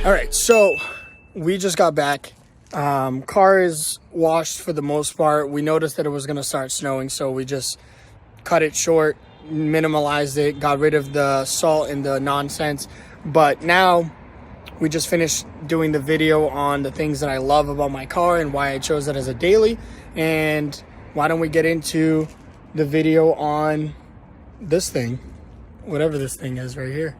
All right, so we just got back. Car is washed for the most part. We noticed that it was going to start snowing, so we just cut it short, minimalized it, got rid of the salt and the nonsense. But now we just finished doing the video on the things that I love about my car and why I chose it as a daily. And why don't we get into the video on this thing, whatever this thing is right here.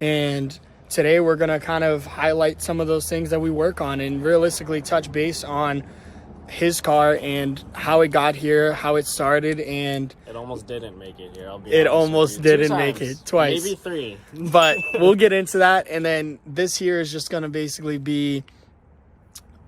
And today we're going to kind of highlight some of those things that we work on and realistically touch base on his car and how it got here, how it started, and it almost didn't make it here. It almost didn't make it twice. Maybe 3. But we'll get into that. And then this here is just going to basically be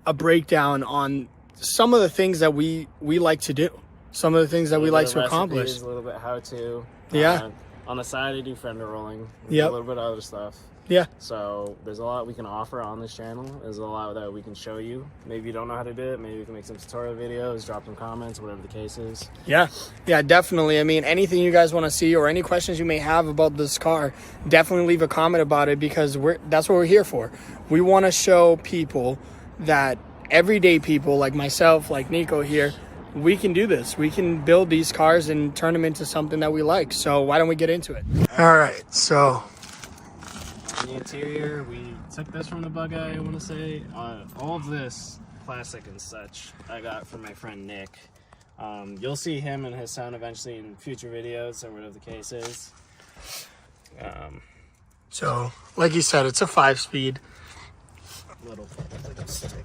a breakdown on some of the things that we like to do, some of the things that we like to accomplish. A little bit how to. Yeah. On the side, I do fender rolling. Yeah. A little bit of other stuff. Yeah. So there's a lot we can offer on this channel. There's a lot that we can show you. Maybe you don't know how to do it. Maybe we can make some tutorial videos, drop some comments, whatever the case is. Yeah. Yeah, definitely. I mean, anything you guys want to see or any questions you may have about this car, definitely leave a comment about it because that's what we're here for. We want to show people that everyday people like myself, like Niko here, we can do this. We can build these cars and turn them into something that we like. So why don't we get into it? All right. So on the interior, we took this from the bug eye, I want to say. All of this plastic and such I got from my friend Nick. You'll see him and his son eventually in future videos or whatever the case is. So like you said, it's a 5-speed. Little like a stick.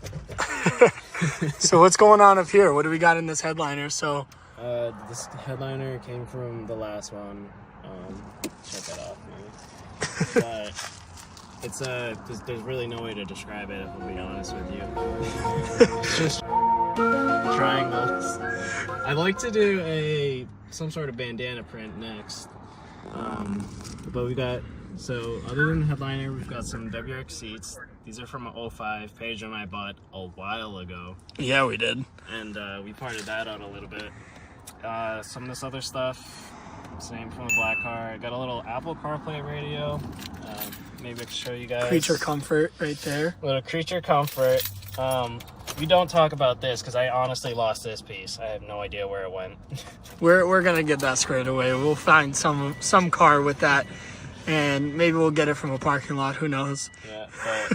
So what's going on up here? What do we got in this headliner? So this headliner came from the last one. Shut that off, maybe. But it's there's really no way to describe it, if I'll be honest with you. It's just triangles. I'd like to do some sort of bandana print next. But we got, so other than the headliner, we've got some WRX seats. These are from an 05 Paige and I bought a while ago. Yeah, we did. And we parted that out a little bit. Some of this other stuff, same from the black car. I got a little Apple CarPlay radio. Maybe I can show you guys. Creature comfort right there. Little creature comfort. We don't talk about this because I honestly lost this piece. I have no idea where it went. We're gonna get that squared away. We'll find some car with that. And maybe we'll get it from a parking lot. Who knows? Yeah, but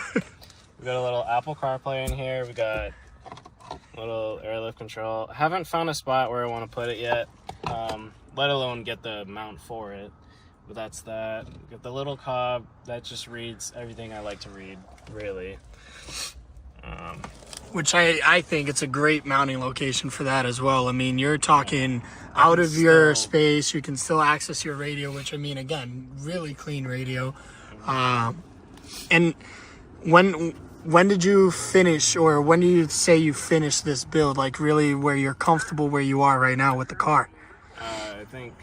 we got a little Apple CarPlay in here. We got a little airlift control. I haven't found a spot where I want to put it yet, let alone get the mount for it. But that's that. We got the little cob that just reads everything I like to read, really. Which I think it's a great mounting location for that as well. I mean, you're talking out of your space. You can still access your radio, which, I mean, again, really clean radio. And when did you finish, or when do you say you finished this build? Like, really where you're comfortable where you are right now with the car? I think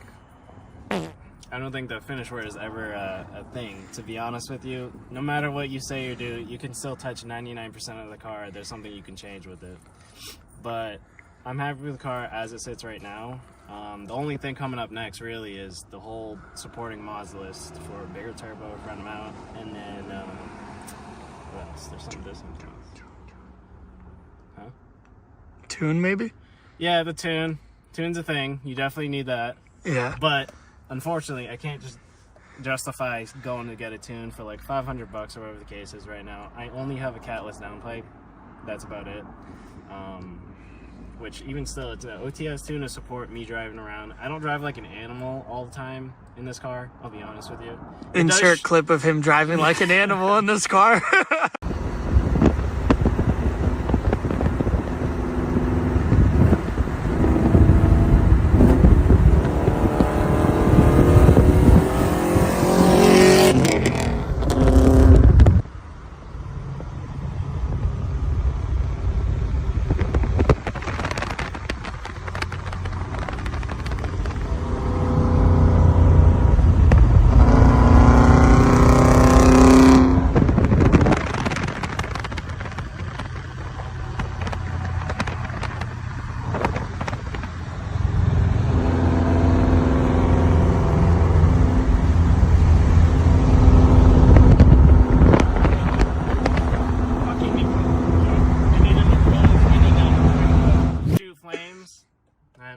I don't think the finish word is ever a thing, to be honest with you. No matter what you say or do, you can still touch 99% of the car. There's something you can change with it. But I'm happy with the car as it sits right now. The only thing coming up next really is the whole supporting mods list for a bigger turbo, front mount, and then what else? There's something else. Huh? Tune maybe? Yeah, the tune. Tune's a thing. You definitely need that. Yeah. But unfortunately, I can't just justify going to get a tune for like $500 or whatever the case is right now. I only have a catless downpipe. That's about it. Which even still, it's an OTS tune to support me driving around. I don't drive like an animal all the time in this car, I'll be honest with you. Insert clip of him driving like an animal in this car.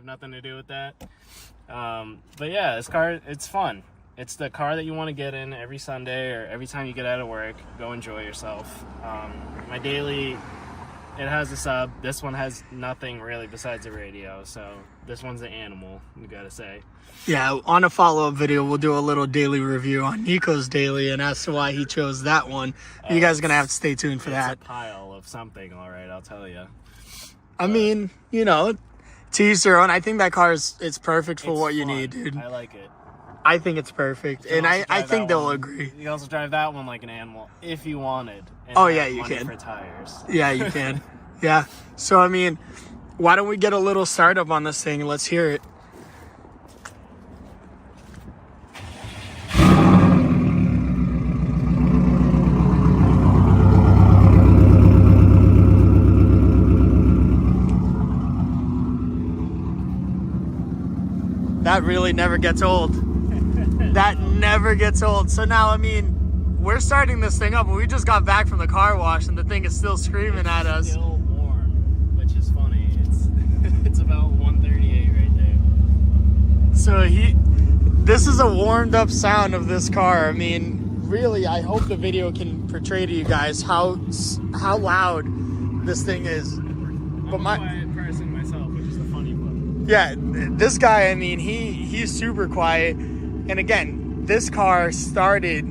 Nothing to do with that. But yeah, this car, it's fun. It's the car that you want to get in every Sunday or every time you get out of work. Go enjoy yourself. My daily, it has a sub. This one has nothing really besides a radio. So this one's an animal, you gotta say. Yeah, on a follow-up video, we'll do a little daily review on Niko's daily and as to why he chose that one. You guys are going to have to stay tuned for that. It's a pile of something, all right, I'll tell you. I mean, you know, to each their own. I think that car it's perfect for what you need, dude. I like it. I think it's perfect, and I think they'll agree. You can also drive that one like an animal if you wanted. And oh yeah, you money can. For tires. Yeah, you can. Yeah. So I mean, why don't we get a little startup on this thing? Let's hear it. That really never gets old. That never gets old. So now, I mean, we're starting this thing up, but we just got back from the car wash and the thing is still screaming at us. It's still warm, which is funny. It's about 138 right there. So this is a warmed up sound of this car. I mean, really, I hope the video can portray to you guys how loud this thing is. I'm a quiet person myself, which is the funny part. Yeah, this guy, I mean, he's super quiet. And again, this car started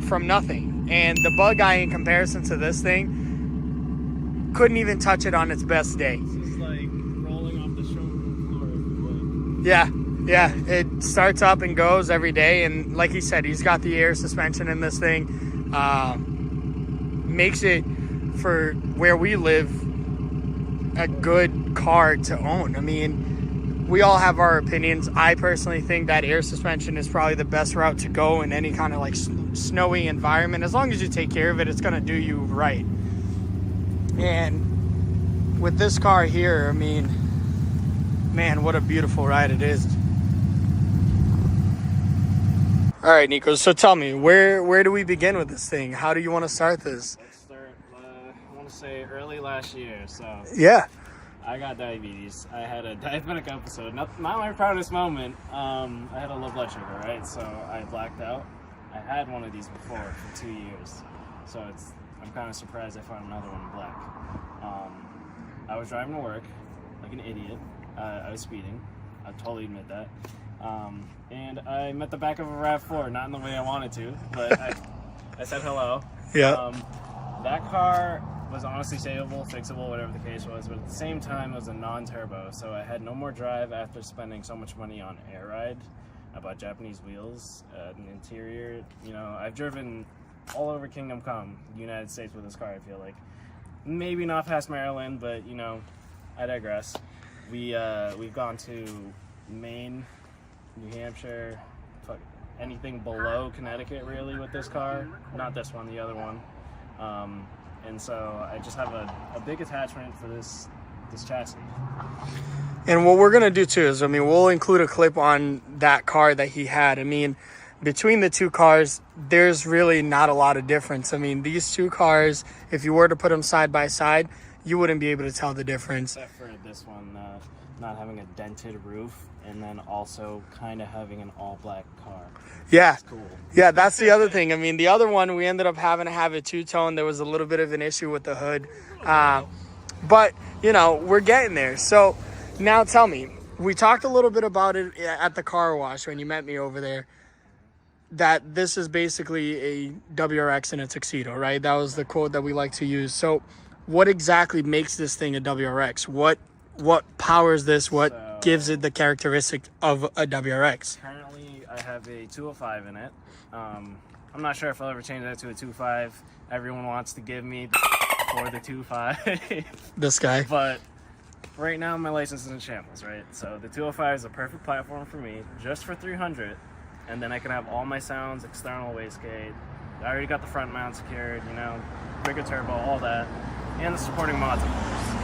from nothing. And the bug eye in comparison to this thing couldn't even touch it on its best day. This is like rolling off the showroom floor. Yeah, it starts up and goes every day. And like he said, he's got the air suspension in this thing. Makes it, for where we live, a good car to own. I mean, we all have our opinions. I personally think that air suspension is probably the best route to go in any kind of like snowy environment. As long as you take care of it, it's going to do you right. And with this car here, I mean, man, what a beautiful ride it is. All right, Nikos, so tell me, where do we begin with this thing? How do you want to start this? Let's start, I want to say early last year, so. Yeah. I got diabetes. I had a diabetic episode. Not my proudest moment. I had a low blood sugar, right? So I blacked out. I had one of these before for 2 years. So I'm kind of surprised I found another one black. I was driving to work like an idiot. I was speeding. I totally admit that. And I met the back of a RAV4, not in the way I wanted to, but I said hello. Yeah. That car was honestly savable, fixable, whatever the case was, but at the same time it was a non-turbo, so I had no more drive after spending so much money on air ride. I bought Japanese wheels, an interior. You know, I've driven all over Kingdom Come, United States with this car, I feel like. Maybe not past Maryland, but you know, I digress. We've gone to Maine, New Hampshire, anything below Connecticut really with this car. Not this one, the other one. And so I just have a big attachment for this chassis. And what we're going to do too is, I mean, we'll include a clip on that car that he had. I mean, between the two cars, there's really not a lot of difference. I mean, these two cars, if you were to put them side by side, you wouldn't be able to tell the difference. Except for this one not having a dented roof, and then also kind of having an all-black car. Yeah. That's cool. Yeah, that's the other thing. I mean, the other one, we ended up having to have a two-tone. There was a little bit of an issue with the hood. But, you know, we're getting there. So now tell me, we talked a little bit about it at the car wash when you met me over there, that this is basically a WRX in a tuxedo, right? That was the quote that we like to use. So what exactly makes this thing a WRX? What powers this? What gives it the characteristic of a WRX? Currently, I have a 205 in it. I'm not sure if I'll ever change that to a 2.5. Everyone wants to give me for the 2.5. This guy. But right now, my license is in shambles, right? So the 205 is a perfect platform for me, just for 300. And then I can have all my sounds, external wastegate. I already got the front mount secured, you know, bigger turbo, all that. And the supporting mods, of course.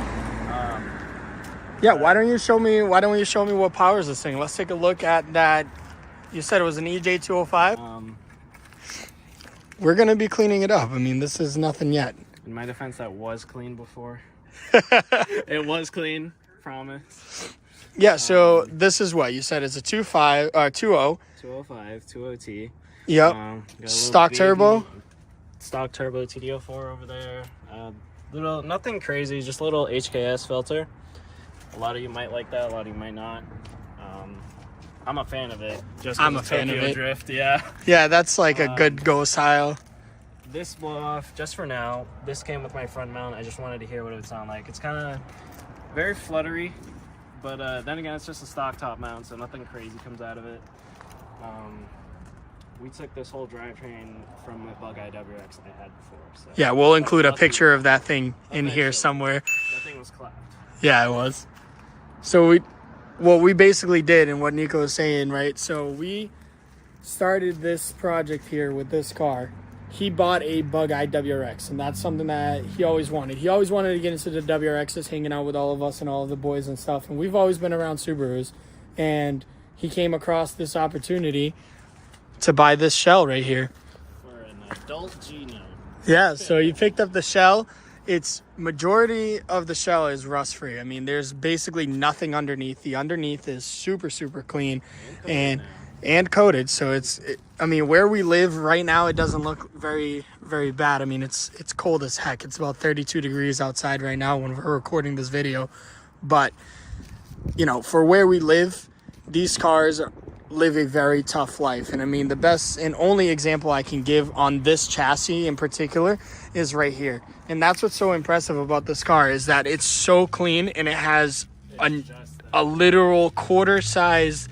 Yeah, why don't you show me what powers this thing? Let's take a look at that. You said it was an EJ205? We're going to be cleaning it up. I mean, this is nothing yet. In my defense, that was clean before. It was clean, promise. Yeah, so this is what? You said it's a 2.5, 2.0. 205, 2.0T. Yep. Stock turbo? Stock turbo TD04 over there. Nothing crazy, just a little HKS filter. A lot of you might like that, a lot of you might not. I'm a fan of it. I'm a fan of it. Drift, yeah. Yeah, that's like a good go style. This blow off, just for now, this came with my front mount. I just wanted to hear what it would sound like. It's kind of very fluttery, but then again, it's just a stock top mount, so nothing crazy comes out of it. We took this whole drivetrain from the Bug-Eye WRX I had before. So yeah, we'll include a picture of that thing in here somewhere. That thing was clapped. Yeah, it was. So what we basically did, and what Niko was saying, right? So we started this project here with this car. He bought a Bug-Eye WRX, and that's something that he always wanted. He always wanted to get into the WRXs, hanging out with all of us and all of the boys and stuff. And we've always been around Subarus, and he came across this opportunity to buy this shell right here. For an adult Gino. Yeah, so you picked up the shell. It's majority of the shell is rust free. I mean, there's basically nothing underneath. The underneath is super clean and coated. So I mean, where we live right now, it doesn't look very bad. I mean, it's cold as heck. It's about 32 degrees outside right now when we're recording this video. But you know, for where we live, these cars live a very tough life. And I mean, the best and only example I can give on this chassis in particular is right here. And that's what's so impressive about this car, is that it's so clean, and it has a literal quarter-sized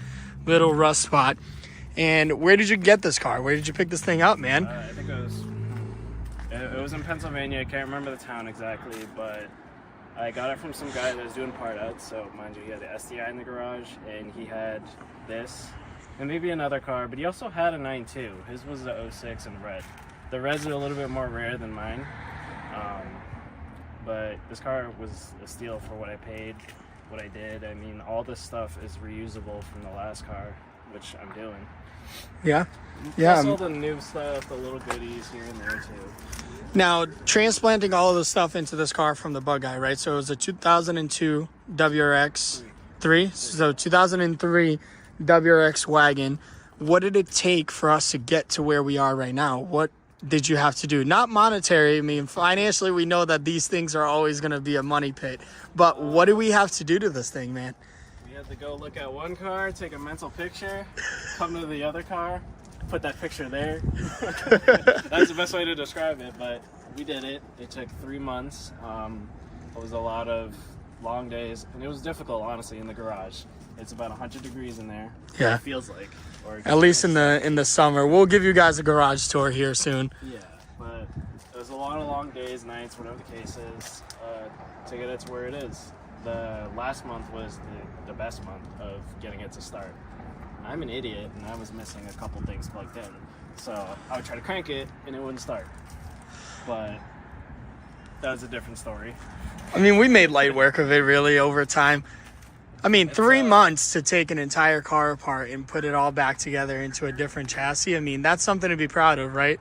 little rust spot. And where did you get this car? Where did you pick this thing up, man? I think it was in Pennsylvania. I can't remember the town exactly, but I got it from some guy that was doing part outs. So mind you, he had the SDI in the garage, and he had this and maybe another car, but he also had a 9.2. His was the 06 in red. The reds are a little bit more rare than mine, but this car was a steal for what I paid, what I did. I mean, all this stuff is reusable from the last car, which I'm doing. Yeah. Plus all the new stuff, the little goodies here and there too. Now, transplanting all of the stuff into this car from the Bug-Eye, right? So it was a 2002 WRX 3. So 2003 WRX wagon. What did it take for us to get to where we are right now? What did you have to do? Not monetary. I mean, financially, we know that these things are always going to be a money pit. But what do we have to do to this thing, man? We had to go look at one car, take a mental picture, come to the other car, put that picture there. That's the best way to describe it, but we did it. It took 3 months. It was a lot of long days, and it was difficult, honestly, in the garage. It's about 100 degrees in there. Yeah. It feels like. At least in the summer. We'll give you guys a garage tour here soon. Yeah, but it was a lot of long days, nights, whatever the case is, to get it to where it is. The last month was the best month of getting it to start. I'm an idiot, and I was missing a couple things plugged in. So I would try to crank it, and it wouldn't start. But that was a different story. I mean, we made light work of it really over time. I mean, 3 months to take an entire car apart and put it all back together into a different chassis. I mean, that's something to be proud of, right?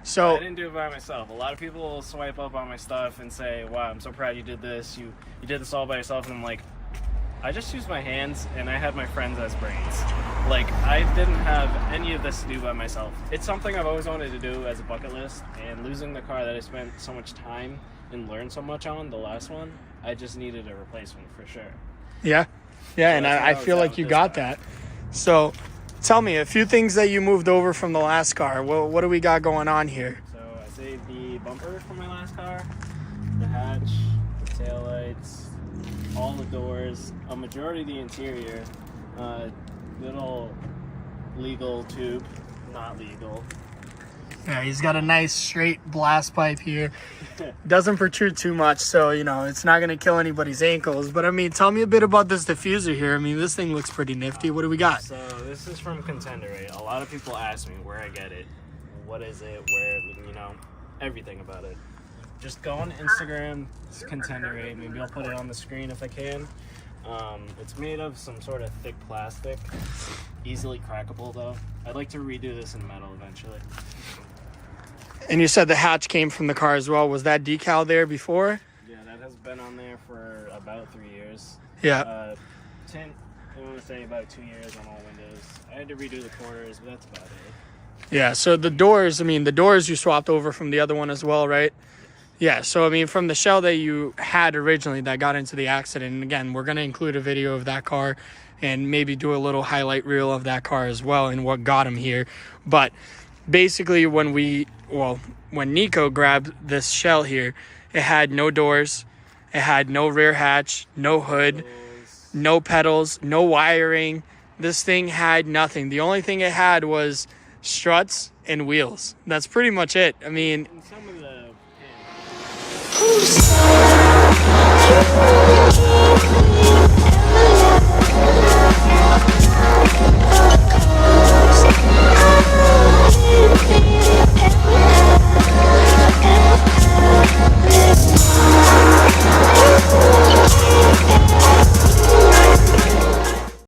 So I didn't do it by myself. A lot of people will swipe up on my stuff and say, wow, I'm so proud you did this. You did this all by yourself. And I'm like, I just used my hands, and I had my friends as brains. Like, I didn't have any of this to do by myself. It's something I've always wanted to do as a bucket list, and losing the car that I spent so much time and learned so much on, the last one, I just needed a replacement for sure. Yeah, and I feel like you got that. So tell me, a few things that you moved over from the last car. What do we got going on here? So I saved the bumper from my last car, the hatch, the taillights, all the doors, a majority of the interior, little legal tube, not legal. Yeah, he's got a nice straight blast pipe here. Doesn't protrude too much, so, you know, it's not going to kill anybody's ankles. But, I mean, tell me a bit about this diffuser here. I mean, this thing looks pretty nifty. What do we got? So this is from Contender. A lot of people ask me where I get it. What is it? Where, you know, everything about it. Just go on Instagram, it's Contender. Maybe I'll put it on the screen if I can. It's made of some sort of thick plastic. Easily crackable, though. I'd like to redo this in metal eventually. And you said the hatch came from the car as well. Was that decal there before? Yeah, that has been on there for about 3 years. Yeah. Tint, I want to say about 2 years on all windows. I had to redo the corners, but that's about it. Yeah, so the doors, I mean, the doors you swapped over from the other one as well, right? Yeah, so, I mean, from the shell that you had originally that got into the accident, and again, we're going to include a video of that car and maybe do a little highlight reel of that car as well and what got him here. But basically, when Niko grabbed this shell here, it had no doors, it had no rear hatch, no hood, no pedals, no wiring. This thing had nothing. The only thing it had was struts and wheels. That's pretty much it. I mean, And some of the Who's